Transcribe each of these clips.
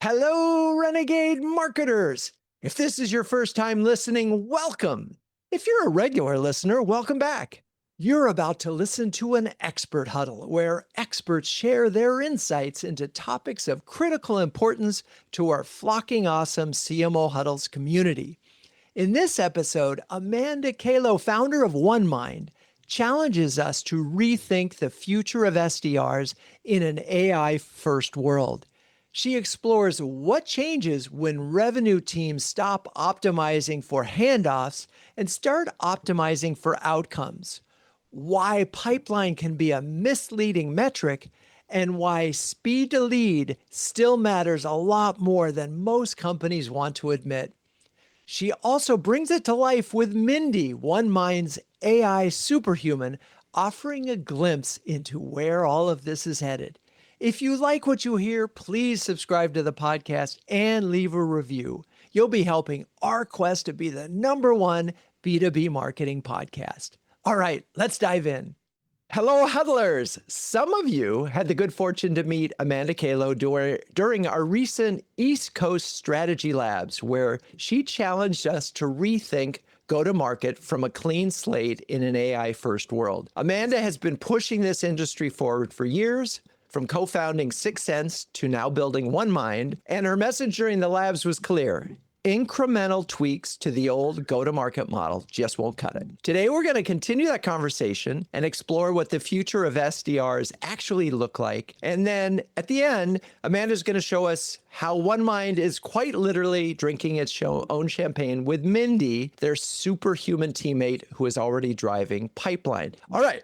Hello, Renegade marketers. If this is your first time listening, welcome. If you're a regular listener, welcome back. You're about to listen to an expert huddle where experts share their insights into topics of critical importance to our flocking awesome CMO Huddles community. In this episode, Amanda Kahlow, founder of OneMind, challenges us to rethink the future of SDRs in an AI-first world. She explores what changes when revenue teams stop optimizing for handoffs and start optimizing for outcomes, why pipeline can be a misleading metric, and why speed to lead still matters a lot more than most companies want to admit. She also brings it to life with Mindy, OneMind's AI superhuman, offering a glimpse into where all of this is headed. If you like what you hear, please subscribe to the podcast and leave a review. You'll be helping our quest to be the #1 B2B marketing podcast. All right, let's dive in. Hello, huddlers. Some of you had the good fortune to meet Amanda Kahlow during our recent East Coast Strategy Labs, where she challenged us to rethink go-to-market from a clean slate in an AI-first world. Amanda has been pushing this industry forward for years, from co-founding 6 Sense to now building OneMind, and her message during the labs was clear. Incremental tweaks to the old go-to-market model just won't cut it. Today, we're going to continue that conversation and explore what the future of SDRs actually look like. And then at the end, Amanda's going to show us how OneMind is quite literally drinking its own champagne with Mindy, their superhuman teammate who is already driving pipeline. All right.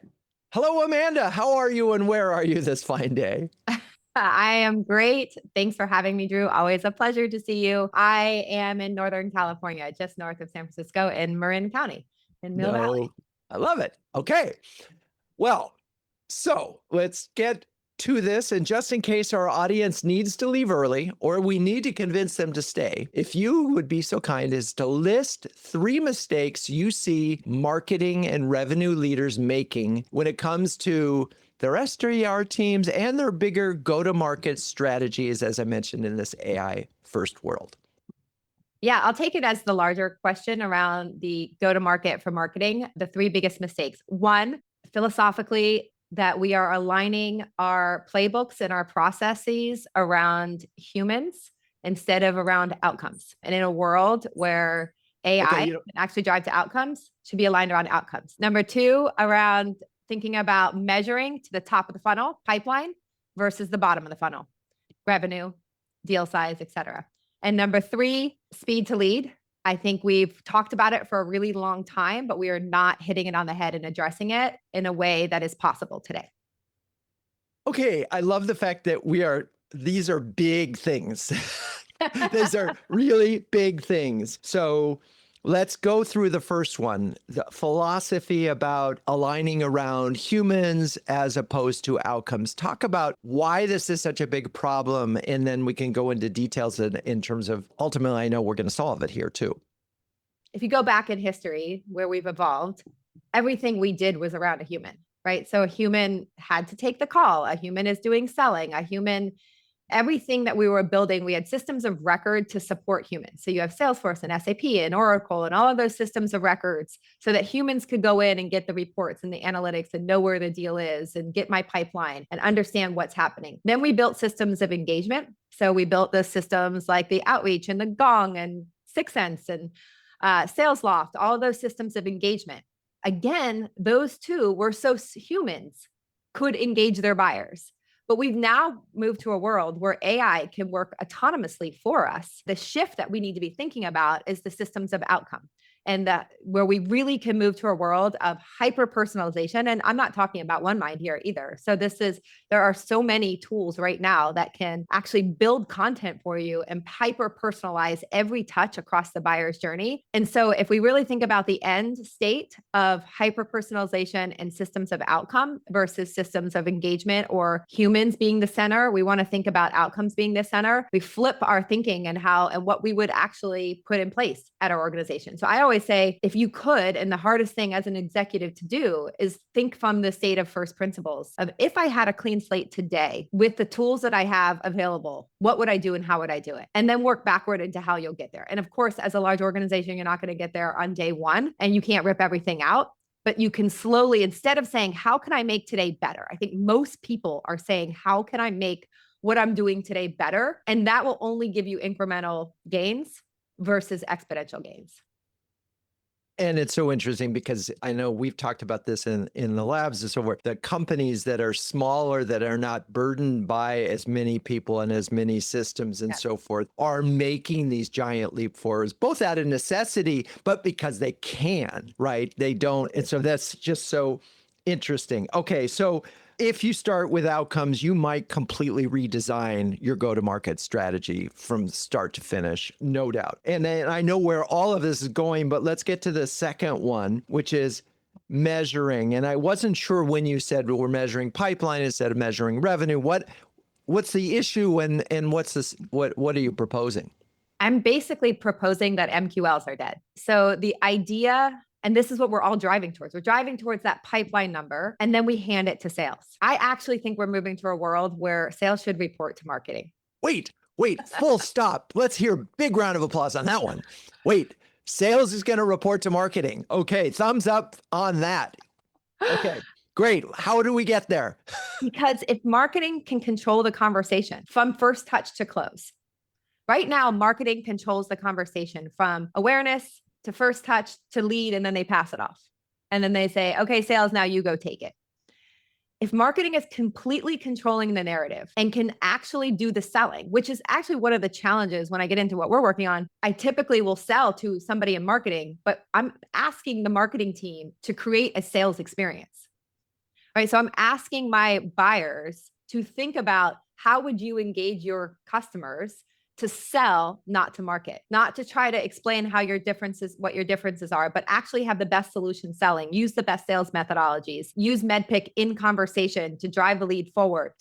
Hello, Amanda. How are you and where are you this fine day? I am great. Thanks for having me, Drew. Always a pleasure to see you. I am in Northern California, just north of San Francisco in Marin County in Mill Valley. I love it. Okay. Well, so let's get to this. And just in case our audience needs to leave early or we need to convince them to stay, if you would be so kind as to list 3 mistakes you see marketing and revenue leaders making when it comes to their SDR teams and their bigger go-to-market strategies, as I mentioned, in this AI first world. Yeah, I'll take it as the larger question around the go-to-market for marketing. The 3 biggest mistakes. 1, philosophically, that we are aligning our playbooks and our processes around humans instead of around outcomes. And in a world where AI can actually drive to outcomes, should be aligned around outcomes. Number 2, around thinking about measuring to the top of the funnel, pipeline, versus the bottom of the funnel, revenue, deal size, et cetera. And number 3, speed to lead. I think we've talked about it for a really long time, but we are not hitting it on the head and addressing it in a way that is possible today. Okay, I love the fact that these are big things. These are really big things. So let's go through the first one, the philosophy about aligning around humans as opposed to outcomes. Talk about why this is such a big problem, and then we can go into details in terms of, ultimately, I know we're going to solve it here too. If you go back in history where we've evolved, everything we did was around a human, right? So a human had to take the call. A human is doing selling. Everything that we were building, we had systems of record to support humans. So you have Salesforce and SAP and Oracle and all of those systems of records so that humans could go in and get the reports and the analytics and know where the deal is and get my pipeline and understand what's happening. Then we built systems of engagement. So we built the systems like the Outreach and the Gong and 6 Sense and SalesLoft, all of those systems of engagement. Again, those 2 were so humans could engage their buyers. But we've now moved to a world where AI can work autonomously for us. The shift that we need to be thinking about is the systems of outcome, and where we really can move to a world of hyper personalization. And I'm not talking about OneMind here either. So there are so many tools right now that can actually build content for you and hyper personalize every touch across the buyer's journey. And so if we really think about the end state of hyper personalization and systems of outcome versus systems of engagement or humans being the center, we want to think about outcomes being the center. We flip our thinking and what we would actually put in place at our organization. So I always always say, if you could, and the hardest thing as an executive to do is think from the state of first principles of, if I had a clean slate today with the tools that I have available, what would I do and how would I do it? And then work backward into how you'll get there. And of course, as a large organization, you're not going to get there on day one and you can't rip everything out. But you can slowly, instead of saying, how can I make today better? I think most people are saying, how can I make what I'm doing today better? And that will only give you incremental gains versus exponential gains. And it's so interesting because I know we've talked about this in the labs and so forth. The companies that are smaller, that are not burdened by as many people and as many systems and so forth, are making these giant leap forwards, both out of necessity, but because they can, right? They don't. And so that's just so interesting. Okay, so if you start with outcomes, you might completely redesign your go-to-market strategy from start to finish, no doubt. And then I know where all of this is going, but let's get to the second one, which is measuring. And I wasn't sure when you said we're measuring pipeline instead of measuring revenue. What's the issue and what's this? What are you proposing? I'm basically proposing that MQLs are dead. So the idea, and this is what we're all driving towards. We're driving towards that pipeline number, and then we hand it to sales. I actually think we're moving to a world where sales should report to marketing. Wait, full stop. Let's hear a big round of applause on that one. Wait, sales is going to report to marketing. Okay, thumbs up on that. Okay, great. How do we get there? Because if marketing can control the conversation from first touch to close, right now, marketing controls the conversation from awareness to first touch to lead, and then they pass it off. And then they say, okay, sales, now you go take it. If marketing is completely controlling the narrative and can actually do the selling, which is actually one of the challenges when I get into what we're working on, I typically will sell to somebody in marketing, but I'm asking the marketing team to create a sales experience, right? So I'm asking my buyers to think about, how would you engage your customers to sell, not to market, not to try to explain how your differences, what your differences are, but actually have the best solution selling, use the best sales methodologies, use MedPick in conversation to drive the lead forward,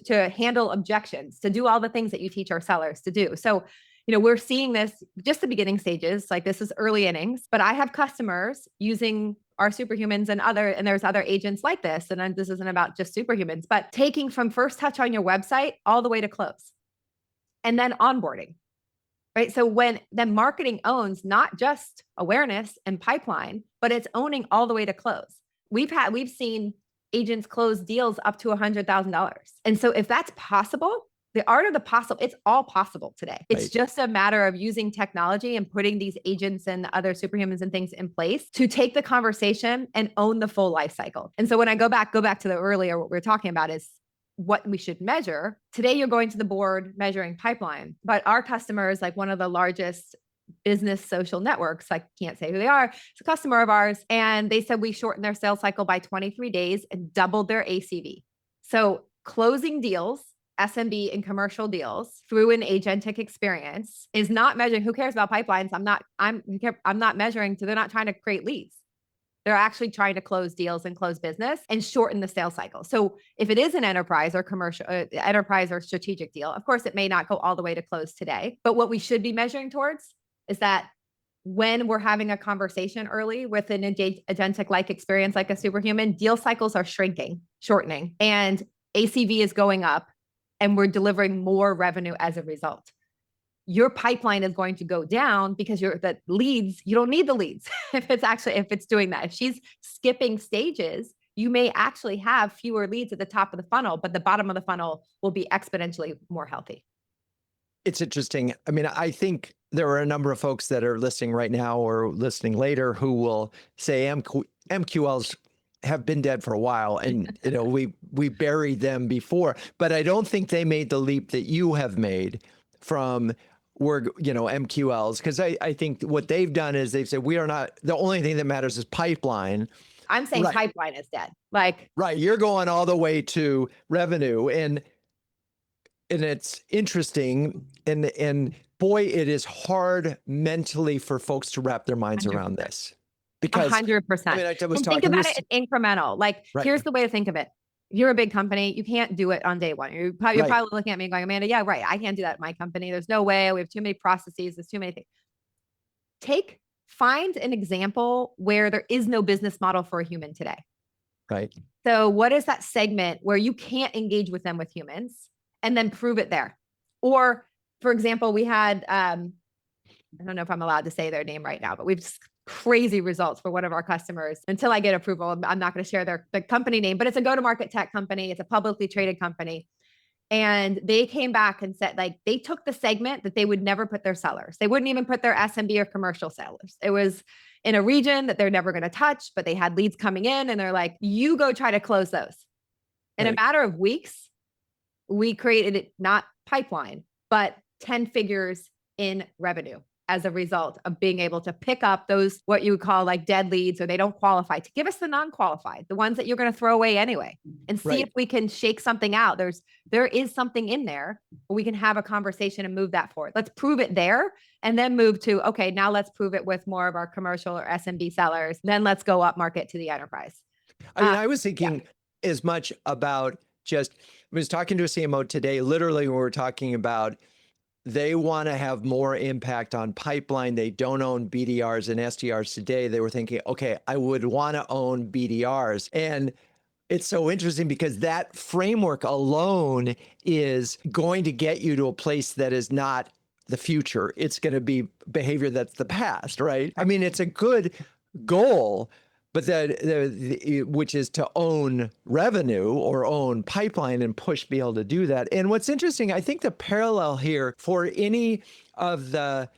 to handle objections, to do all the things that you teach our sellers to do. So, we're seeing this just the beginning stages, like this is early innings, but I have customers using our superhumans and there's other agents like this. And this isn't about just superhumans, but taking from first touch on your website all the way to close. And then onboarding, right? So then marketing owns not just awareness and pipeline, but it's owning all the way to close. We've seen agents close deals up to $100,000. And so if that's possible, the art of the possible, it's all possible today. It's just a matter of using technology and putting these agents and other superhumans and things in place to take the conversation and own the full life cycle. And so when I go back to the earlier, what we were talking about is what we should measure. Today, you're going to the board measuring pipeline, but our customers, like one of the largest business social networks, I can't say who they are, it's a customer of ours. And they said we shortened their sales cycle by 23 days and doubled their ACV. So closing deals, SMB and commercial deals through an agentic experience is not measuring. Who cares about pipelines? I'm not measuring. So they're not trying to create leads. They're actually trying to close deals and close business and shorten the sales cycle. So if it is an enterprise or commercial, enterprise or strategic deal, of course, it may not go all the way to close today. But what we should be measuring towards is that when we're having a conversation early with an agentic-like experience, like a superhuman, deal cycles are shortening, and ACV is going up, and we're delivering more revenue as a result. Your pipeline is going to go down because the leads, you don't need the leads if it's doing that. If she's skipping stages, you may actually have fewer leads at the top of the funnel, but the bottom of the funnel will be exponentially more healthy. It's interesting. I mean, I think there are a number of folks that are listening right now or listening later who will say MQLs have been dead for a while, and we buried them before, but I don't think they made the leap that you have made from MQLs, because I think what they've done is they've said, we are not, the only thing that matters is pipeline. I'm saying pipeline is dead. Right. You're going all the way to revenue, and it's interesting, and boy, it is hard mentally for folks to wrap their minds 100%. Around this. Because 100%. Think about it incremental. Here's the way to think of it. You're a big company. You can't do it on day one. You're probably looking at me going, Amanda, yeah, right. I can't do that at my company. There's no way. We have too many processes. There's too many things. Take find an example where there is no business model for a human today. Right. So what is that segment where you can't engage with them with humans, and then prove it there? Or for example, we had, I don't know if I'm allowed to say their name right now, but we've crazy results for one of our customers. Until I get approval, I'm not going to share the company name, but it's a go-to-market tech company. It's a publicly traded company. And they came back and said, like, they took the segment that they would never put their sellers. They wouldn't even put their SMB or commercial sellers. It was in a region that they're never going to touch, but they had leads coming in, and they're like, you go try to close those. In a matter of weeks, we created it, not pipeline, but 10 figures in revenue as a result of being able to pick up those, what you would call like dead leads, or they don't qualify, to give us the non-qualified, the ones that you're going to throw away anyway, and see if we can shake something out. There is something in there, but we can have a conversation and move that forward. Let's prove it there, and then move to, okay, now let's prove it with more of our commercial or SMB sellers. Then let's go up market to the enterprise. I mean, I was thinking as much about just, I was talking to a CMO today, literally, when we were talking about they want to have more impact on pipeline. They don't own BDRs and SDRs today. They were thinking, okay, I would want to own BDRs. And it's so interesting because that framework alone is going to get you to a place that is not the future. It's going to be behavior that's the past, right? I mean, it's a good goal, but which is to own revenue or own pipeline and be able to do that. And what's interesting, I think the parallel here for any of the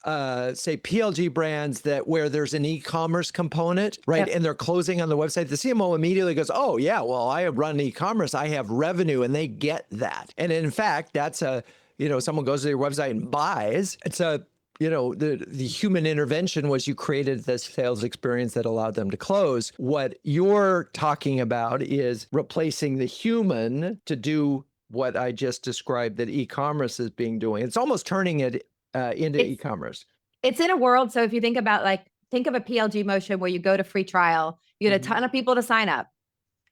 say PLG brands that where there's an e-commerce component, right? And they're closing on the website, the CMO immediately goes, oh yeah, well, I run e-commerce, I have revenue, and they get that. And in fact, that's someone goes to your website and buys. It's the human intervention was you created this sales experience that allowed them to close. What you're talking about is replacing the human to do what I just described that e-commerce is being doing. It's almost turning it into e-commerce. It's in a world. So if you think about, think of a PLG motion where you go to free trial, you get a ton of people to sign up.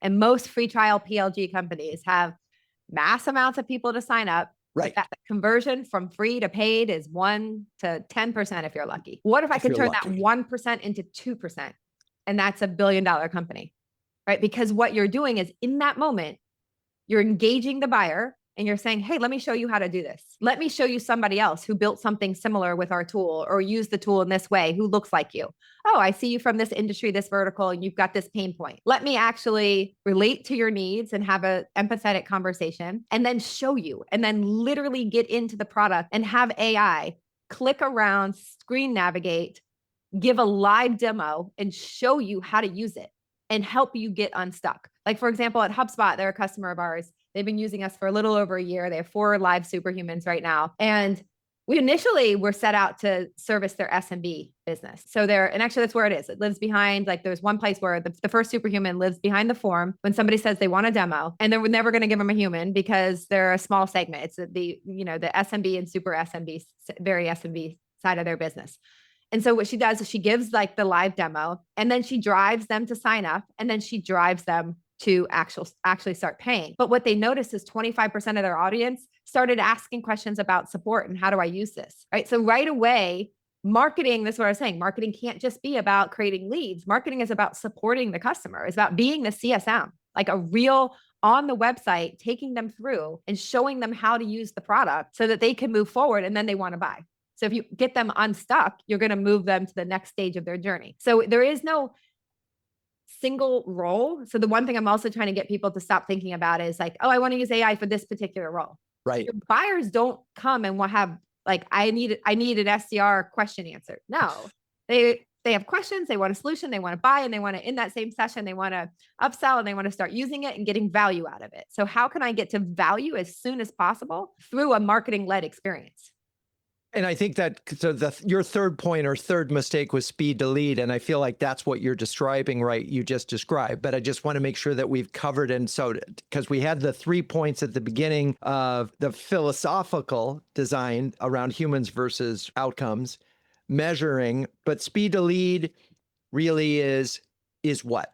And most free trial PLG companies have mass amounts of people to sign up. Right. That conversion from free to paid is 1 to 10% if you're lucky. What if I could turn that 1% into 2%? And that's $1 billion company, right? Because what you're doing is, in that moment, you're engaging the buyer and you're saying, hey, let me show you how to do this. Let me show you somebody else who built something similar with our tool, or used the tool in this way, who looks like you. Oh, I see you from this industry, this vertical, and you've got this pain point. Let me actually relate to your needs and have an empathetic conversation, and then show you, and then literally get into the product and have AI click around, screen navigate, give a live demo, and show you how to use it and help you get unstuck. Like, for example, at HubSpot, they're a customer of ours. They've been using us for a little over a year. They have 4 live superhumans right now. And we initially were set out to service their SMB business. So and actually that's where it is. It lives behind, there's one place where the first superhuman lives behind the form when somebody says they want a demo, and they're never going to give them a human because they're a small segment. It's the SMB and super SMB, very SMB side of their business. And so what she does is she gives the live demo, and then she drives them to sign up, and then she drives them to actually start paying. But what they noticed is 25% of their audience started asking questions about support and how do I use this, right? So right away, marketing, this is what I was saying, marketing can't just be about creating leads. Marketing is about supporting the customer. It's about being the CSM, like a real on the website, taking them through and showing them how to use the product so that they can move forward, and then they want to buy. So if you get them unstuck, you're going to move them to the next stage of their journey. So there is no single role. So the one thing I'm also trying to get people to stop thinking about is I want to use AI for this particular role. Right. Your buyers don't come and have I need an SDR question answered. No, they have questions. They want a solution. They want to buy, and they want to, in that same session, they want to upsell, and they want to start using it and getting value out of it. So how can I get to value as soon as possible through a marketing-led experience? And I think that your third point or third mistake was speed to lead. And I feel like that's what you're describing, right? You just described, but I just want to make sure that we've covered. And so, because we had the 3 points at the beginning of the philosophical design around humans versus outcomes, measuring, but speed to lead really is what?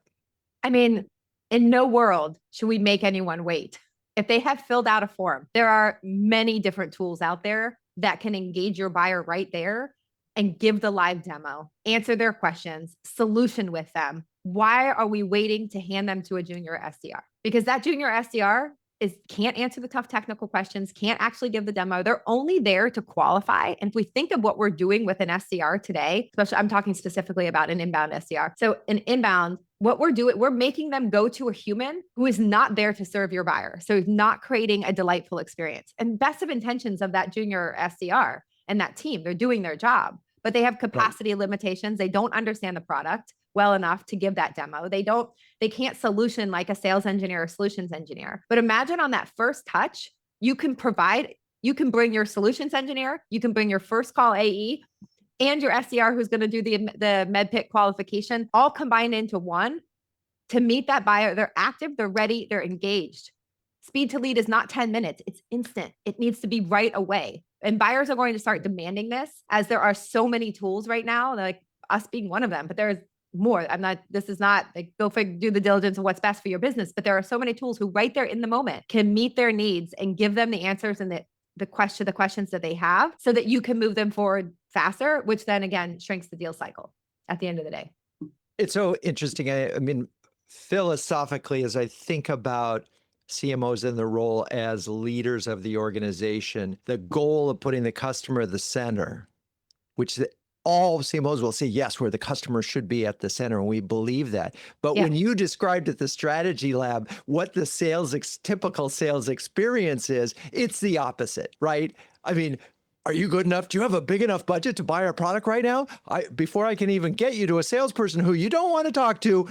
I mean, in no world should we make anyone wait. If they have filled out a form, there are many different tools out there that can engage your buyer right there and give the live demo, answer their questions, solution with them. Why are we waiting to hand them to a junior SDR? Because that junior SDR can't answer the tough technical questions, can't actually give the demo. They're only there to qualify. And if we think of what we're doing with an SDR today, especially I'm talking specifically about an inbound SDR. So an inbound, what we're doing, we're making them go to a human who is not there to serve your buyer. So not creating a delightful experience. And best of intentions of that junior SDR and that team, they're doing their job, but they have capacity limitations. They don't understand the product well enough to give that demo. They can't solution like a sales engineer or solutions engineer. But imagine on that first touch, you can bring your solutions engineer, you can bring your first call AE and your SDR who's going to do the MedPIT qualification, all combined into one to meet that buyer. They're active, they're ready, they're engaged. Speed to lead is not 10 minutes. It's instant. It needs to be right away. And buyers are going to start demanding this as there are so many tools right now, like us being one of them, but there's more. This is not like go do the diligence of what's best for your business, but there are so many tools who right there in the moment can meet their needs and give them the answers and the questions that they have so that you can move them forward faster, which then again shrinks the deal cycle at the end of the day. It's so interesting. I mean, philosophically, as I think about CMOs in the role as leaders of the organization, the goal of putting the customer at the center, which all CMOs will say, yes, where the customer should be at the center, and we believe that. But when you described at the strategy lab what the typical sales experience is, it's the opposite, right? I mean, are you good enough? Do you have a big enough budget to buy our product right now? Before I can even get you to a salesperson who you don't want to talk to,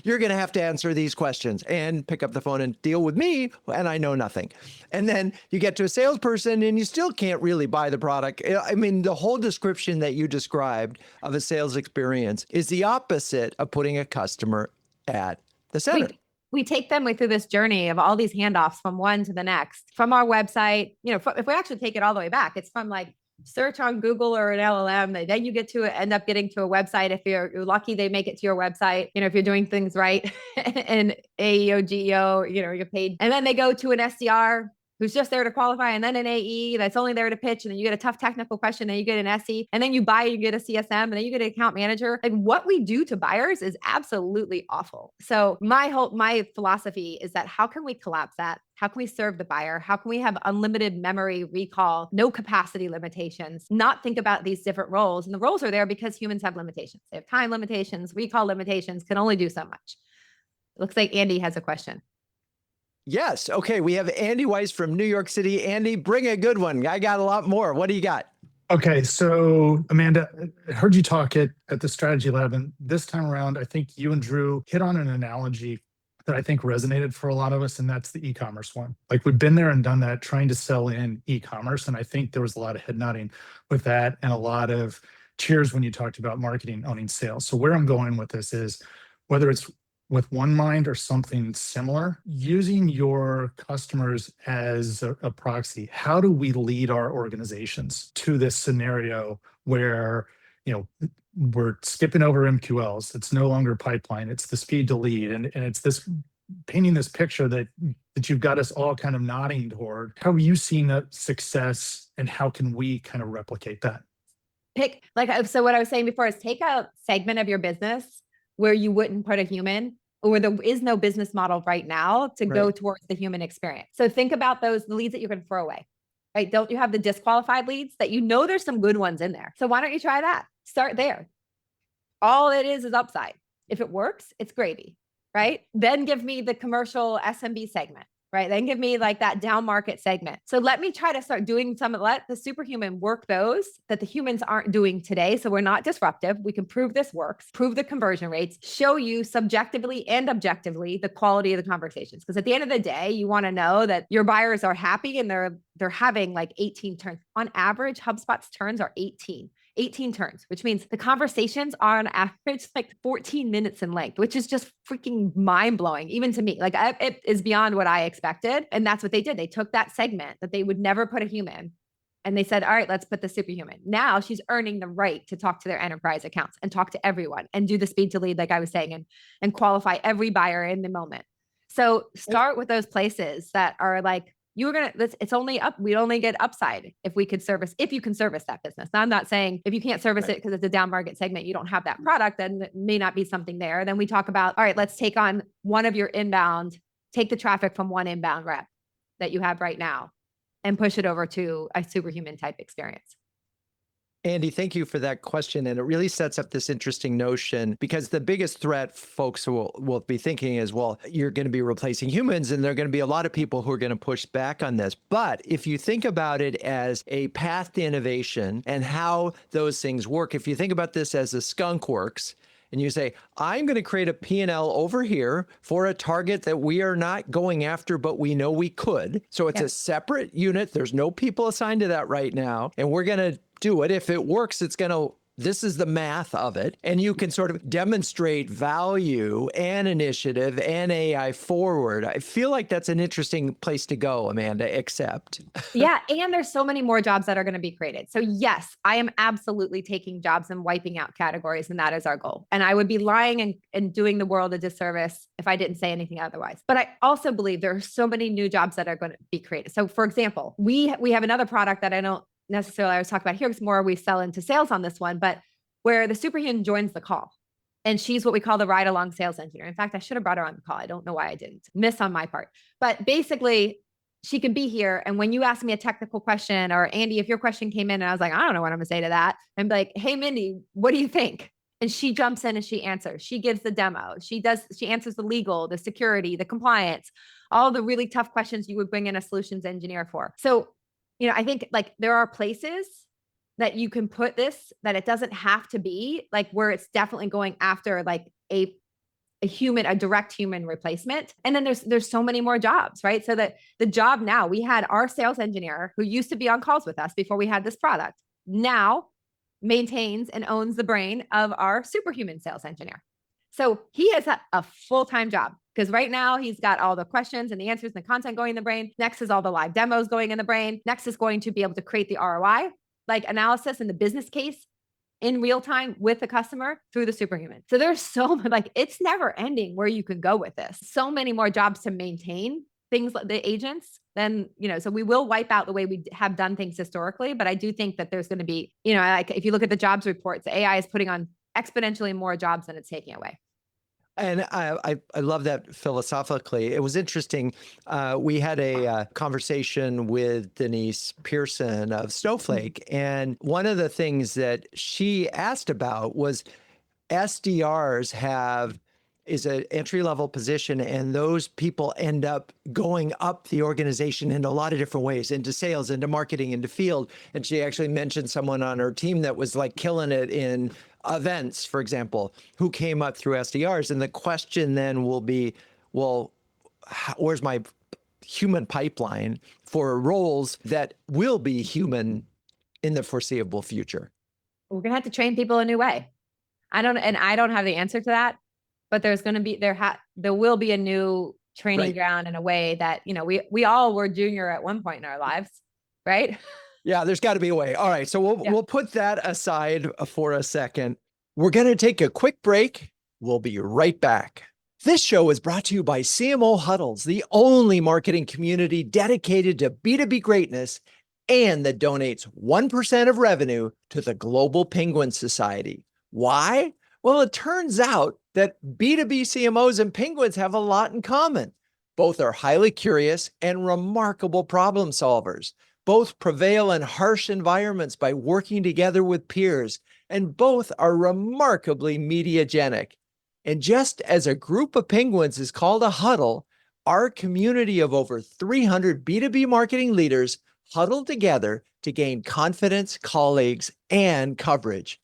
you're going to have to answer these questions and pick up the phone and deal with me, and I know nothing. And then you get to a salesperson and you still can't really buy the product. I mean, the whole description that you described of a sales experience is the opposite of putting a customer at the center. We take them through this journey of all these handoffs from one to the next from our website. If we actually take it all the way back, it's from like search on Google or an LLM. Then you end up getting to a website. If you're lucky, they make it to your website. If you're doing things right and AEO, GEO, you're paid. And then they go to an SDR who's just there to qualify, and then an AE that's only there to pitch, and then you get a tough technical question, then you get an SE, and then you get a CSM, and then you get an account manager. Like what we do to buyers is absolutely awful. So my philosophy is that how can we collapse that? How can we serve the buyer? How can we have unlimited memory, recall, no capacity limitations, not think about these different roles? And the roles are there because humans have limitations. They have time limitations, recall limitations, can only do so much. It looks like Andy has a question. Yes. Okay. We have Andy Weiss from New York City. Andy, bring a good one. I got a lot more. What do you got? Okay. So Amanda, I heard you talk at the strategy lab, and this time around, I think you and Drew hit on an analogy that I think resonated for a lot of us, and that's the e-commerce one. Like we've been there and done that, trying to sell in e-commerce. And I think there was a lot of head nodding with that and a lot of cheers when you talked about marketing owning sales. So where I'm going with this is whether it's with OneMind or something similar, using your customers as a proxy, how do we lead our organizations to this scenario where, we're skipping over MQLs. It's no longer pipeline. It's the speed to lead. And it's this painting this picture that you've got us all kind of nodding toward. How have you seen that success, and how can we kind of replicate that? So what I was saying before is take a segment of your business where you wouldn't put a human, or there is no business model right now to go towards the human experience. So think about the leads that you can throw away, right? Don't you have the disqualified leads that there's some good ones in there? So why don't you try that? Start there. All it is upside. If it works, it's gravy, right? Then give me the commercial SMB segment, right? Then give me like that down market segment. So let me try to start doing let the superhuman work those that the humans aren't doing today. So we're not disruptive. We can prove this works, prove the conversion rates, show you subjectively and objectively the quality of the conversations. Because at the end of the day, you want to know that your buyers are happy and they're having like 18 turns. On average, HubSpot's turns are 18 turns, which means the conversations are on average like 14 minutes in length, which is just freaking mind blowing, even to me. Like it is beyond what I expected. And that's what they did. They took that segment that they would never put a human and they said, all right, let's put the superhuman. Now she's earning the right to talk to their enterprise accounts and talk to everyone and do the speed to lead, like I was saying, and qualify every buyer in the moment. So start with those places that are like it's only up. We'd only get upside if you can service that business. Now, I'm not saying if you can't service it because it's a down market segment, you don't have that product, then it may not be something there. Then we talk about, all right, let's take on one of your inbound, take the traffic from one inbound rep that you have right now and push it over to a superhuman type experience. Andy, thank you for that question. And it really sets up this interesting notion, because the biggest threat folks will be thinking is, well, you're going to be replacing humans, and there are going to be a lot of people who are going to push back on this. But if you think about it as a path to innovation and how those things work, if you think about this as a skunk works, and you say, I'm going to create a P&L over here for a target that we are not going after, but we know we could. So it's a separate unit. There's no people assigned to that right now. And we're going to do it. If it works, this is the math of it. And you can sort of demonstrate value and initiative and AI forward. I feel like that's an interesting place to go, Amanda, except. Yeah. And there's so many more jobs that are going to be created. So yes, I am absolutely taking jobs and wiping out categories. And that is our goal. And I would be lying and doing the world a disservice if I didn't say anything otherwise. But I also believe there are so many new jobs that are going to be created. So for example, we have another product that I don't necessarily I was talking about here, because more we sell into sales on this one, but where the superhuman joins the call. And she's what we call the ride along sales engineer. In fact, I should have brought her on the call. I don't know why I didn't. Miss on my part. But basically, she can be here. And when you ask me a technical question, or Andy, if your question came in and I was like, I don't know what I'm going to say to that, I'm like, hey, Mindy, what do you think? And she jumps in and she answers. She gives the demo. She answers the legal, the security, the compliance, all the really tough questions you would bring in a solutions engineer for. So, I think like there are places that you can put this, that it doesn't have to be like where it's definitely going after like a direct human replacement. And then there's so many more jobs, right? So that the job now, we had our sales engineer who used to be on calls with us before we had this product, now maintains and owns the brain of our superhuman sales engineer. So he has a full-time job, because right now he's got all the questions and the answers and the content going in the brain. Next is all the live demos going in the brain. Next is going to be able to create the ROI, like analysis and the business case in real time with the customer through the superhuman. So there's it's never ending where you can go with this. So many more jobs to maintain things like the agents, then, so we will wipe out the way we have done things historically. But I do think that there's going to be, like if you look at the jobs reports, AI is putting on exponentially more jobs than it's taking away. And I love that philosophically. It was interesting. We had a conversation with Denise Pearson of Snowflake. And one of the things that she asked about was SDRs is an entry-level position, and those people end up going up the organization in a lot of different ways, into sales, into marketing, into field. And she actually mentioned someone on her team that was like killing it in events, for example, who came up through SDRs. And the question then will be, well, where's my human pipeline for roles that will be human in the foreseeable future? We're going to have to train people a new way. I don't have the answer to that, but there's going to be, there will be a new training ground in a way that, we all were junior at one point in our lives, right? Yeah, there's got to be a way. All right, so we'll put that aside for a second. We're going to take a quick break. We'll be right back. This show is brought to you by CMO Huddles, the only marketing community dedicated to B2B greatness and that donates 1% of revenue to the Global Penguin Society. Why? Well, it turns out that B2B CMOs and penguins have a lot in common. Both are highly curious and remarkable problem solvers. Both prevail in harsh environments by working together with peers, and both are remarkably mediagenic. And just as a group of penguins is called a huddle, our community of over 300 B2B marketing leaders huddle together to gain confidence, colleagues, and coverage.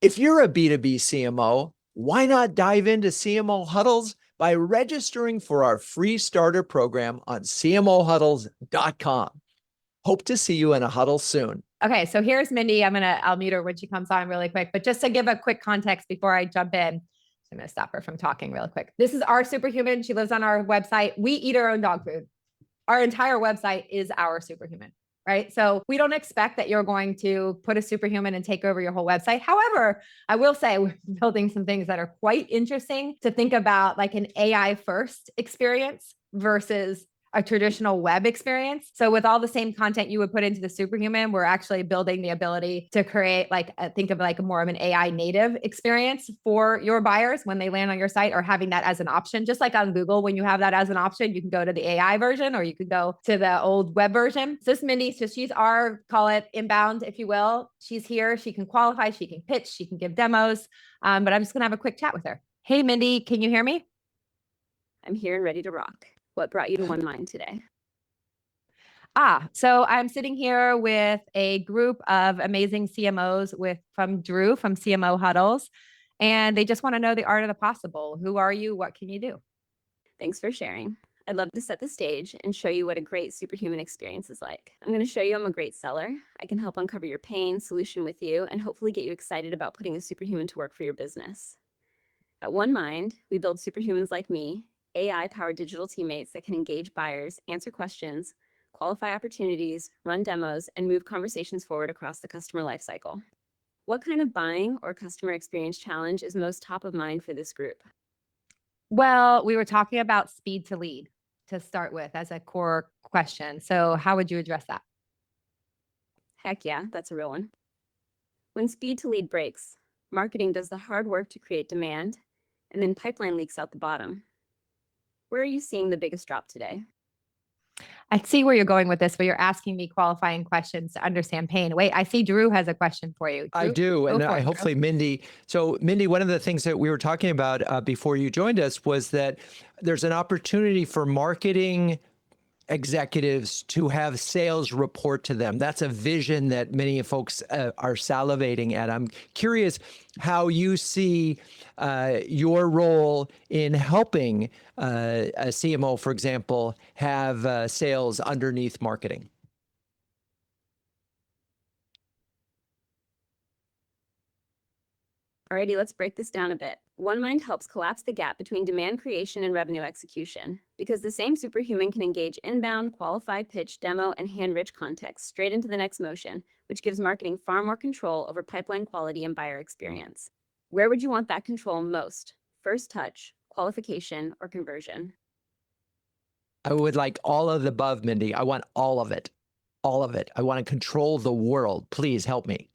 If you're a B2B CMO, why not dive into CMO Huddles by registering for our free starter program on cmohuddles.com. Hope to see you in a huddle soon. Okay, so here's Mindy. I'll mute her when she comes on really quick. But just to give a quick context before I jump in, I'm going to stop her from talking real quick. This is our superhuman. She lives on our website. We eat our own dog food. Our entire website is our superhuman, right? So we don't expect that you're going to put a superhuman and take over your whole website. However, I will say we're building some things that are quite interesting to think about, like an AI first experience versus a traditional web experience. So with all the same content you would put into the superhuman, we're actually building the ability to create think of like more of an AI native experience for your buyers when they land on your site, or having that as an option. Just like on Google, when you have that as an option, you can go to the AI version or you could go to the old web version. So this Mindy, so she's our, call it inbound, if you will. She's here. She can qualify. She can pitch. She can give demos. But I'm just going to have a quick chat with her. Hey, Mindy, can you hear me? I'm here and ready to rock. What brought you to One Mind today? So I'm sitting here with a group of amazing CMOs from Drew from CMO Huddles, and they just want to know the art of the possible. Who are you? What can you do? Thanks for sharing. I'd love to set the stage and show you what a great superhuman experience is like. I'm going to show you I'm a great seller. I can help uncover your pain, solution with you, and hopefully get you excited about putting a superhuman to work for your business. At One Mind, we build superhumans like me, AI-powered digital teammates that can engage buyers, answer questions, qualify opportunities, run demos, and move conversations forward across the customer lifecycle. What kind of buying or customer experience challenge is most top of mind for this group? Well, we were talking about speed to lead to start with as a core question. So how would you address that? Heck yeah, that's a real one. When speed to lead breaks, marketing does the hard work to create demand, and then pipeline leaks out the bottom. Where are you seeing the biggest drop today? I see where you're going with this, but you're asking me qualifying questions to understand pain. Wait, I see Drew has a question for you. Drew, I do. And go for it, hopefully Mindy. So Mindy, one of the things that we were talking about before you joined us was that there's an opportunity for marketing executives to have sales report to them. That's a vision that many folks are salivating at. I'm curious how you see your role in helping a CMO, for example, have sales underneath marketing. Alrighty, let's break this down a bit. One Mind helps collapse the gap between demand creation and revenue execution, because the same superhuman can engage inbound, qualify, pitch, demo, and hand-rich context straight into the next motion, which gives marketing far more control over pipeline quality and buyer experience. Where would you want that control most? First touch, qualification, or conversion? I would like all of the above, Mindy. I want all of it. All of it. I want to control the world. Please help me.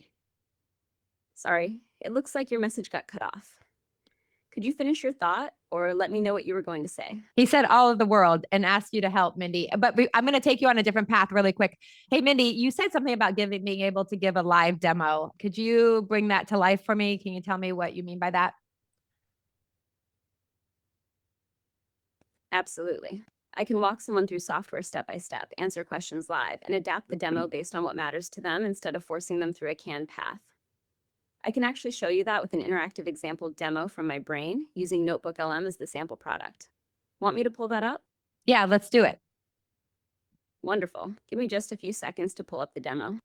Sorry, it looks like your message got cut off. Could you finish your thought or let me know what you were going to say? He said all of the world and asked you to help, Mindy. But I'm going to take you on a different path really quick. Hey, Mindy, you said something about being able to give a live demo. Could you bring that to life for me? Can you tell me what you mean by that? Absolutely. I can walk someone through software step by step, answer questions live, and adapt the demo based on what matters to them instead of forcing them through a canned path. I can actually show you that with an interactive example demo from my brain using Notebook LM as the sample product. Want me to pull that up? Yeah, let's do it. Wonderful. Give me just a few seconds to pull up the demo.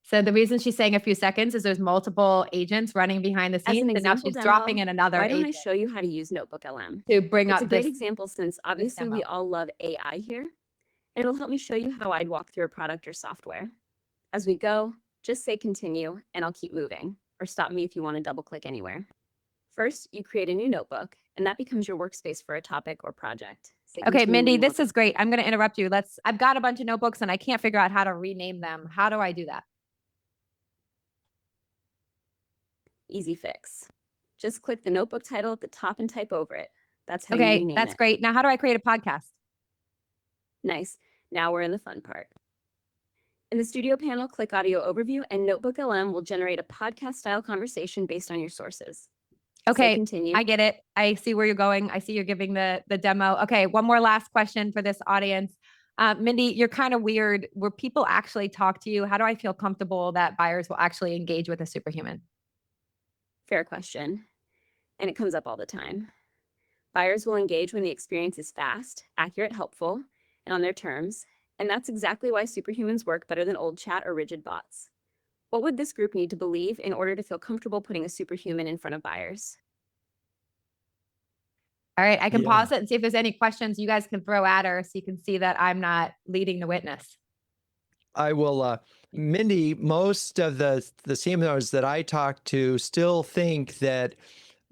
So the reason she's saying a few seconds is there's multiple agents running behind the scenes, and now she's dropping in another Why don't I agent show you how to use Notebook LM? to bring It's up a great this example since obviously we demo. all love AI here, and it'll help me show you how I'd walk through a product or software. As we go, just say continue, and I'll keep moving, or stop me if you want to double click anywhere. First, you create a new notebook, and that becomes your workspace for a topic or project. Say Okay, continue Mindy, when you this want. is great. I'm going to interrupt you. I've got a bunch of notebooks and I can't figure out how to rename them. How do I do that? Easy fix. Just click the notebook title at the top and type over it. That's how you Okay, rename that's it. great. Now, how do I create a podcast? Nice. Now we're in the fun part. In the studio panel, click Audio Overview, and Notebook LM will generate a podcast-style conversation based on your sources. Say Okay, continue. I get it. I see where you're going. I see you're giving the demo. Okay, one more last question for this audience. Mindy, you're kind of weird. Where people actually talk to you, how do I feel comfortable that buyers will actually engage with a superhuman? Fair question. And it comes up all the time. Buyers will engage when the experience is fast, accurate, helpful, and on their terms. And that's exactly why superhumans work better than old chat or rigid bots. What would this group need to believe in order to feel comfortable putting a superhuman in front of buyers? All right, I can Yeah. pause it and see if there's any questions you guys can throw at her so you can see that I'm not leading the witness. I will, Mindy, most of the CMOs that I talk to still think that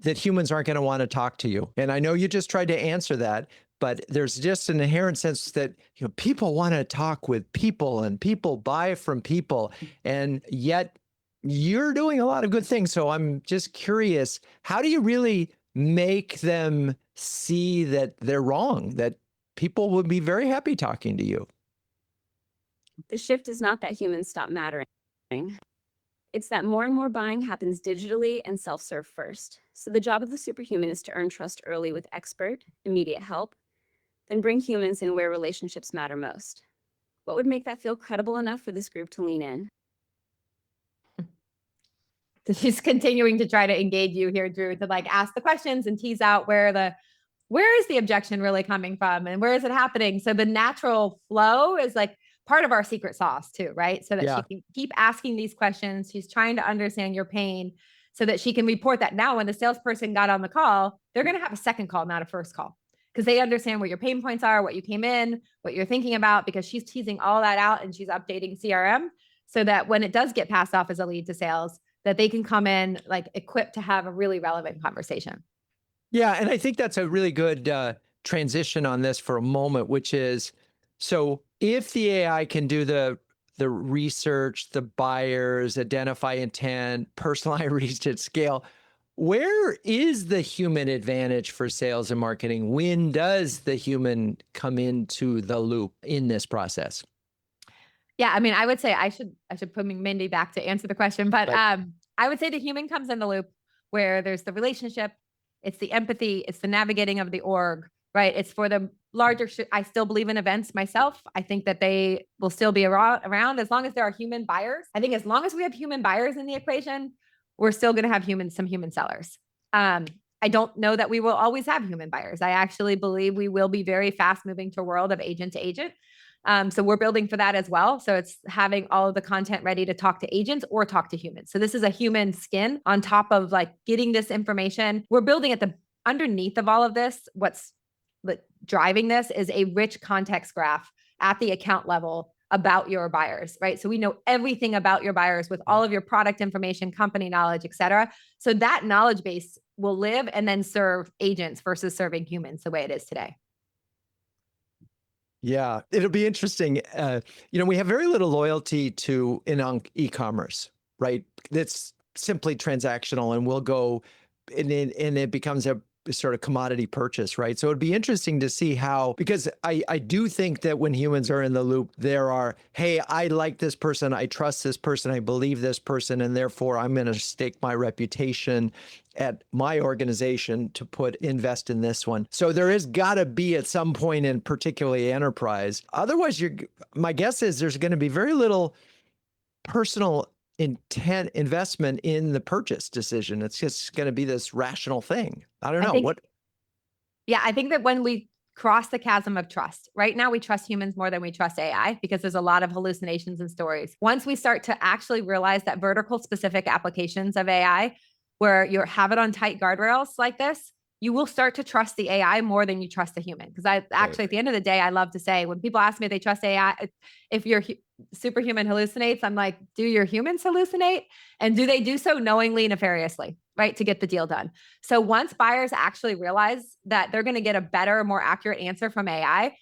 humans aren't going to want to talk to you. And I know you just tried to answer that, but there's just an inherent sense that people want to talk with people and people buy from people, and yet you're doing a lot of good things. So I'm just curious, how do you really make them see that they're wrong, that people would be very happy talking to you? The shift is not that humans stop mattering. It's that more and more buying happens digitally and self-serve first. So the job of the superhuman is to earn trust early with expert, immediate help, then bring humans in where relationships matter most. What would make that feel credible enough for this group to lean in? She's continuing to try to engage you here, Drew, to like ask the questions and tease out where is the objection really coming from and where is it happening? So the natural flow is like part of our secret sauce too, right? So that she can keep asking these questions. She's trying to understand your pain so that she can report that. Now, when the salesperson got on the call, they're going to have a second call, not a first call, because they understand what your pain points are, what you came in, what you're thinking about, because she's teasing all that out and she's updating CRM so that when it does get passed off as a lead to sales, that they can come in like equipped to have a really relevant conversation. Yeah, and I think that's a really good transition on this for a moment, which is, so if the AI can do the research, the buyers, identify intent, personalize reach at scale, where is the human advantage for sales and marketing? When does the human come into the loop in this process? Yeah, I mean, I would say I should put Mindy back to answer the question, but Right. I would say the human comes in the loop where there's the relationship, it's the empathy, it's the navigating of the org, right? It's for the larger. I still believe in events myself. I think that they will still be around as long as there are human buyers. I think as long as we have human buyers in the equation, we're still going to have some human sellers. I don't know that we will always have human buyers. I actually believe we will be very fast moving to a world of agent to agent. So we're building for that as well. So it's having all of the content ready to talk to agents or talk to humans. So this is a human skin on top of like getting this information. We're building at the underneath of all of this. What's driving this is a rich context graph at the account level about your buyers, right? So we know everything about your buyers with all of your product information, company knowledge, et cetera. So that knowledge base will live and then serve agents versus serving humans the way it is today. Yeah, it'll be interesting. We have very little loyalty in e-commerce, right? It's simply transactional, and we'll go, and it becomes a sort of commodity purchase, right? So it'd be interesting to see how, because I do think that when humans are in the loop, hey, I like this person, I trust this person, I believe this person, and therefore I'm going to stake my reputation at my organization to invest in this one. So there is got to be at some point, in particularly enterprise. Otherwise, my guess is there's going to be very little personal intent investment in the purchase decision. It's just going to be this rational thing. I don't know. I think that when we cross the chasm of trust, right now we trust humans more than we trust AI because there's a lot of hallucinations and stories. Once we start to actually realize that vertical specific applications of AI, where you have it on tight guardrails like this, you will start to trust the AI more than you trust the human. Because at the end of the day, I love to say, when people ask me if they trust AI, if your superhuman hallucinates, I'm like, do your humans hallucinate? And do they do so knowingly, nefariously, right? To get the deal done. So once buyers actually realize that they're going to get a better, more accurate answer from AI,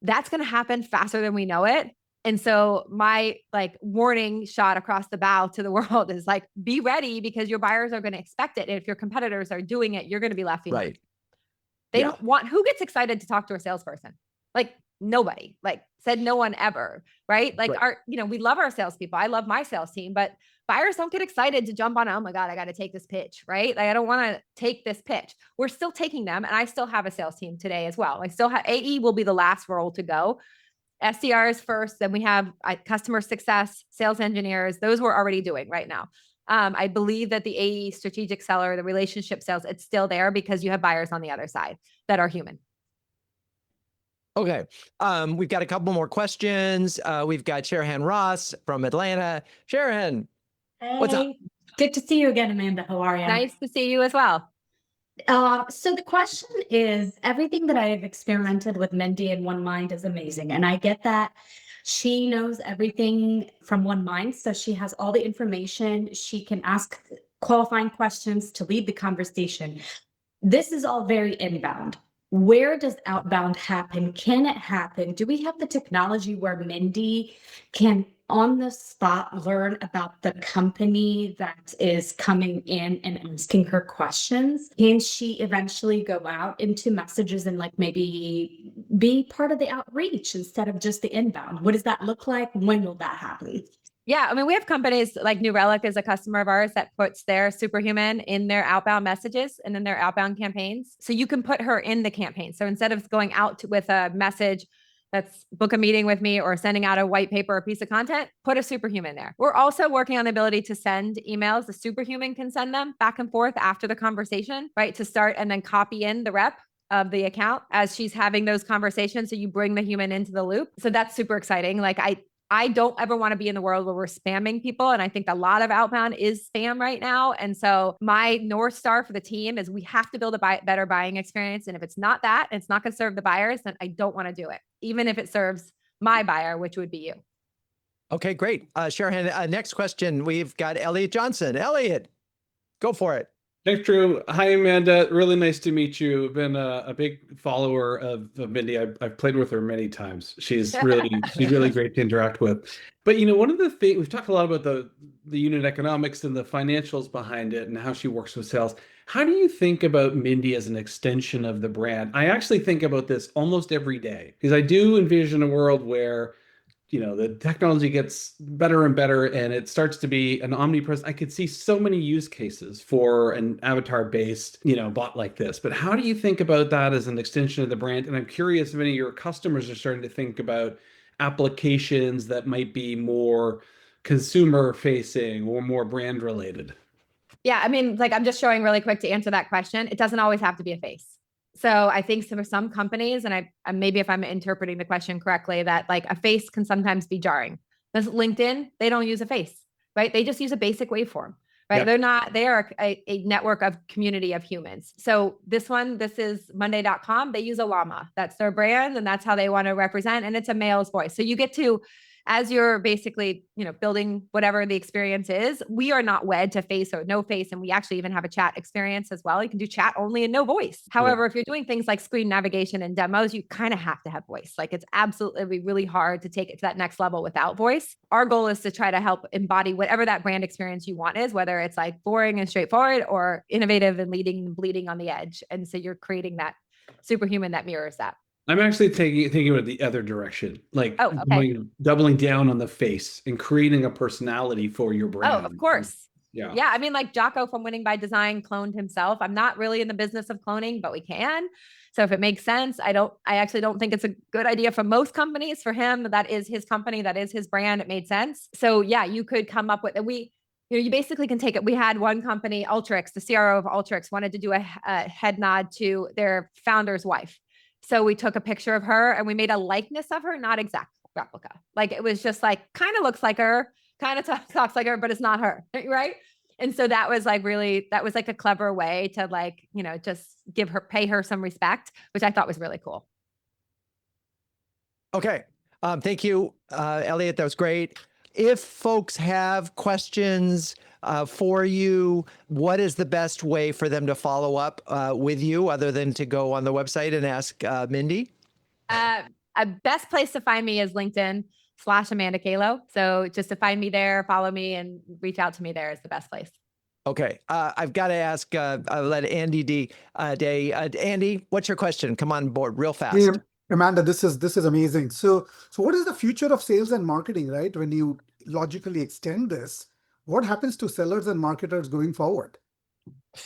that's going to happen faster than we know it. And so my warning shot across the bow to the world is like, be ready, because your buyers are going to expect it. And if your competitors are doing it, you're going to be left behind. Right. They don't want, who gets excited to talk to a salesperson? Like nobody, said no one ever, right? We love our salespeople. I love my sales team, but buyers don't get excited to jump on, oh my God, I got to take this pitch, right? I don't want to take this pitch. We're still taking them. And I still have a sales team today as well. I still have, AE will be the last role to go. SDRs first, then we have customer success, sales engineers. Those we're already doing right now. I believe that the AE strategic seller, the relationship sales, it's still there because you have buyers on the other side that are human. Okay. We've got a couple more questions. We've got Sherahan Ross from Atlanta. Sherahan, what's up? Good to see you again, Amanda. How are you? Nice to see you as well. So the question is, everything that I've experimented with Mindy in One Mind is amazing. And I get that she knows everything from One Mind. So she has all the information. She can ask qualifying questions to lead the conversation. This is all very inbound. Where does outbound happen? Can it happen? Do we have the technology where Mindy can on the spot learn about the company that is coming in and asking her questions? Can she eventually go out into messages and like maybe be part of the outreach instead of just the inbound? What does that look like? When will that happen? Yeah, I mean, we have companies like New Relic is a customer of ours that puts their superhuman in their outbound messages and in their outbound campaigns. So you can put her in the campaign. So instead of going out with a message that's book a meeting with me or sending out a white paper or piece of content, put a superhuman there. We're also working on the ability to send emails. The superhuman can send them back and forth after the conversation, right? To start and then copy in the rep of the account as she's having those conversations. So you bring the human into the loop. So that's super exciting. Like I don't ever want to be in the world where we're spamming people. And I think a lot of outbound is spam right now. And so my North Star for the team is we have to build a better buying experience. And if it's not that, it's not going to serve the buyers, then I don't want to do it, even if it serves my buyer, which would be you. Okay, great. Sharahan, next question. We've got Elliot Johnson. Elliot, go for it. Thanks, Drew. Hi, Amanda. Really nice to meet you. I've been a big follower of Mindy. I've played with her many times. She's really great to interact with. But one of the things we've talked a lot about the unit economics and the financials behind it and how she works with sales. How do you think about Mindy as an extension of the brand? I actually think about this almost every day because I do envision a world where the technology gets better and better and it starts to be an omnipresent. I could see so many use cases for an avatar-based, bot like this. But how do you think about that as an extension of the brand? And I'm curious if any of your customers are starting to think about applications that might be more consumer facing or more brand related. Yeah, I mean, like I'm just showing really quick to answer that question. It doesn't always have to be a face. So I think for some companies, and I maybe if I'm interpreting the question correctly, that like a face can sometimes be jarring. Because LinkedIn, they don't use a face, right? They just use a basic waveform, right? Yep. They are a network of community of humans. So this is Monday.com. They use a llama. That's their brand and that's how they want to represent. And it's a male's voice. So you get to, as you're basically, building whatever the experience is, we are not wed to face or no face. And we actually even have a chat experience as well. You can do chat only and no voice. However, if you're doing things like screen navigation and demos, you kind of have to have voice. Like it's absolutely really hard to take it to that next level without voice. Our goal is to try to help embody whatever that brand experience you want is, whether it's like boring and straightforward or innovative and leading and bleeding on the edge. And so you're creating that superhuman that mirrors that. I'm actually thinking about the other direction, like okay. doubling down on the face and creating a personality for your brand. Oh, of course. Yeah. I mean, like Jocko from Winning by Design cloned himself. I'm not really in the business of cloning, but we can. So if it makes sense, I actually don't think it's a good idea for most companies. For him, that is his company, that is his brand. It made sense. So yeah, you could come up with, you basically can take it. We had one company, Ultrix, the CRO of Ultrix wanted to do a head nod to their founder's wife. So we took a picture of her and we made a likeness of her, not exact replica. Like it was just like, kind of looks like her, kind of talks like her, but it's not her, right? And so that was like a clever way to like, just pay her some respect, which I thought was really cool. Okay. Thank you, Elliot. That was great. If folks have questions for you, what is the best way for them to follow up with you other than to go on the website and ask Mindy? A best place to find me is LinkedIn/Amanda Kahlow. So just to find me there, follow me and reach out to me there is the best place. Okay. I've got to ask, I'll let Andy Andy, what's your question? Come on board real fast. Hey, Amanda, this is amazing. So what is the future of sales and marketing, right? When you logically extend this, what happens to sellers and marketers going forward?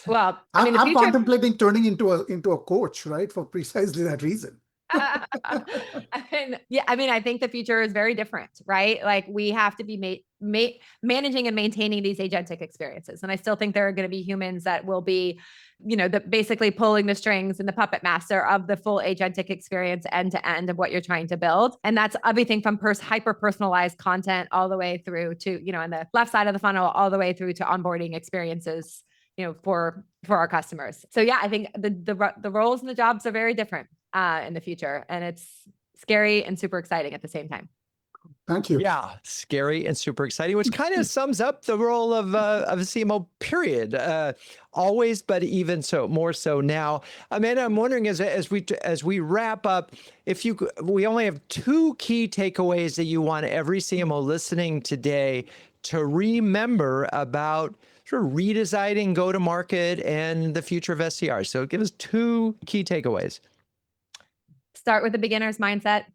Well, I'm contemplating turning into a coach, right? For precisely that reason. I think the future is very different, right? Like we have to be managing and maintaining these agentic experiences. And I still think there are going to be humans that will be, basically pulling the strings and the puppet master of the full agentic experience end to end of what you're trying to build. And that's everything from hyper personalized content all the way through to, on the left side of the funnel, all the way through to onboarding experiences, for our customers. So yeah, I think the roles and the jobs are very different in the future, and it's scary and super exciting at the same time. Thank you. Yeah, scary and super exciting, which kind of sums up the role of a CMO, period. Always, but even so, more so now. Amanda, I'm wondering as we wrap up, we only have 2 key takeaways that you want every CMO listening today to remember about sort of redesigning go-to-market and the future of SDR. So give us 2 key takeaways. Start with the beginner's mindset.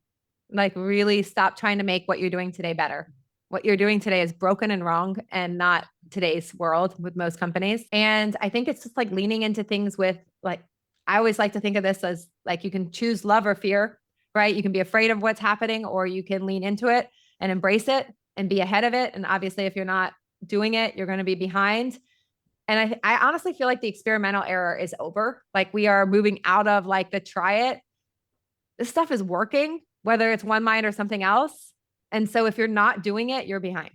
Like, really stop trying to make what you're doing today better. What you're doing today is broken and wrong and not today's world with most companies. And I think it's just like leaning into things with, like, I always like to think of this as like, you can choose love or fear, right? You can be afraid of what's happening, or you can lean into it and embrace it and be ahead of it. And obviously, if you're not doing it, you're going to be behind. And I honestly feel like the experimental era is over. Like, we are moving out of like the try it. This stuff is working, whether it's One Mind or something else. And so if you're not doing it, you're behind.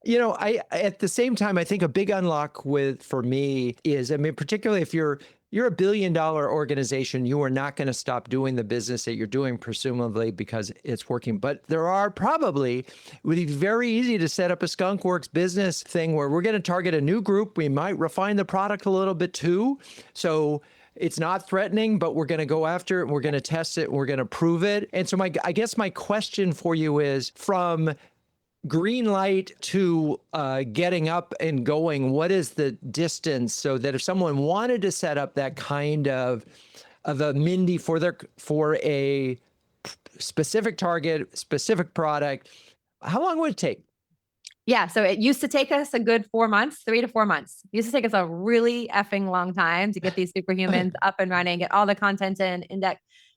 I at the same time, I think a big unlock for me is, I mean, particularly if you're a $1 billion organization, you are not going to stop doing the business that you're doing, presumably because it's working. But it would be very easy to set up a skunkworks business thing where we're going to target a new group. We might refine the product a little bit too. So it's not threatening, but we're going to go after it. We're going to test it. We're going to prove it. And so I guess my question for you is, from green light to getting up and going, what is the distance, so that if someone wanted to set up that kind of a Mindy for a specific target, specific product, how long would it take? Yeah. So it used to take us a good 4 months, 3 to 4 months. It used to take us a really effing long time to get these superhumans up and running, get all the content in,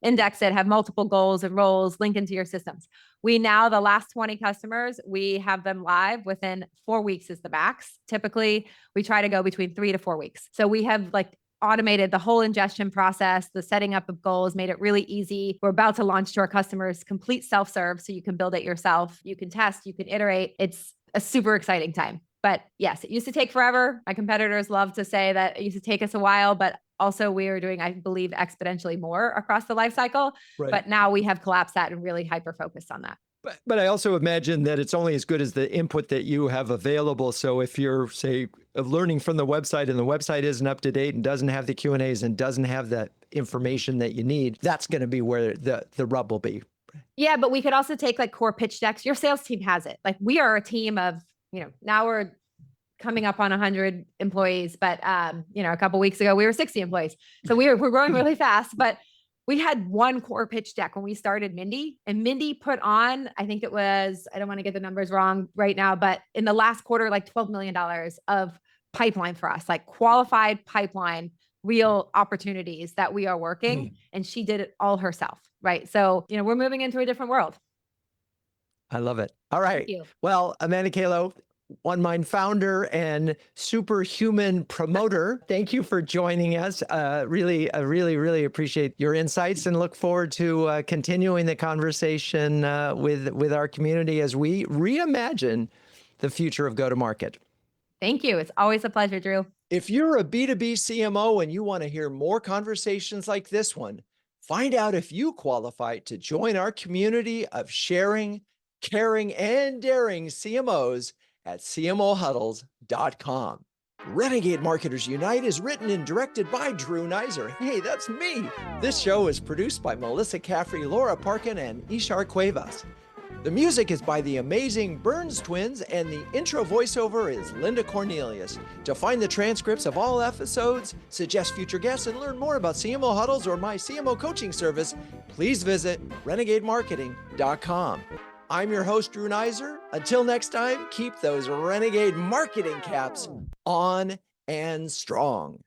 index it, have multiple goals and roles, link into your systems. We now, the last 20 customers, we have them live within 4 weeks is the max. Typically, we try to go between 3 to 4 weeks. So we have like automated the whole ingestion process, the setting up of goals, made it really easy. We're about to launch to our customers complete self-serve, so you can build it yourself. You can test, you can iterate. It's a super exciting time. But yes, it used to take forever. My competitors love to say that it used to take us a while, but also we are doing, I believe, exponentially more across the life cycle. Right. But now we have collapsed that and really hyper-focused on that. But I also imagine that it's only as good as the input that you have available. So if you're, say, learning from the website and the website isn't up to date and doesn't have the Q&As and doesn't have that information that you need, that's going to be where the rub will be. Yeah, but we could also take like core pitch decks. Your sales team has it. Like, we are a team of, now we're coming up on 100 employees, but a couple of weeks ago we were 60 employees. So we're growing really fast, but we had one core pitch deck when we started Mindy, and Mindy put on, I think it was, I don't want to get the numbers wrong right now, but in the last quarter, like $12 million of pipeline for us, like qualified pipeline, real opportunities that we are working. And she did it all herself. Right. So, we're moving into a different world. I love it. All right. Thank you. Well, Amanda Kahlow, One Mind founder and superhuman promoter, thank you for joining us. Really appreciate your insights and look forward to continuing the conversation with our community as we reimagine the future of go-to-market. Thank you. It's always a pleasure, Drew. If you're a B2B CMO and you want to hear more conversations like this one, find out if you qualify to join our community of sharing, caring, and daring CMOs at cmohuddles.com. Renegade Marketers Unite is written and directed by Drew Neiser. Hey, that's me. This show is produced by Melissa Caffrey, Laura Parkin, and Ishar Cuevas. The music is by the amazing Burns Twins, and the intro voiceover is Linda Cornelius. To find the transcripts of all episodes, suggest future guests, and learn more about CMO Huddles or my CMO coaching service, please visit renegademarketing.com. I'm your host, Drew Neiser. Until next time, keep those Renegade marketing caps on and strong.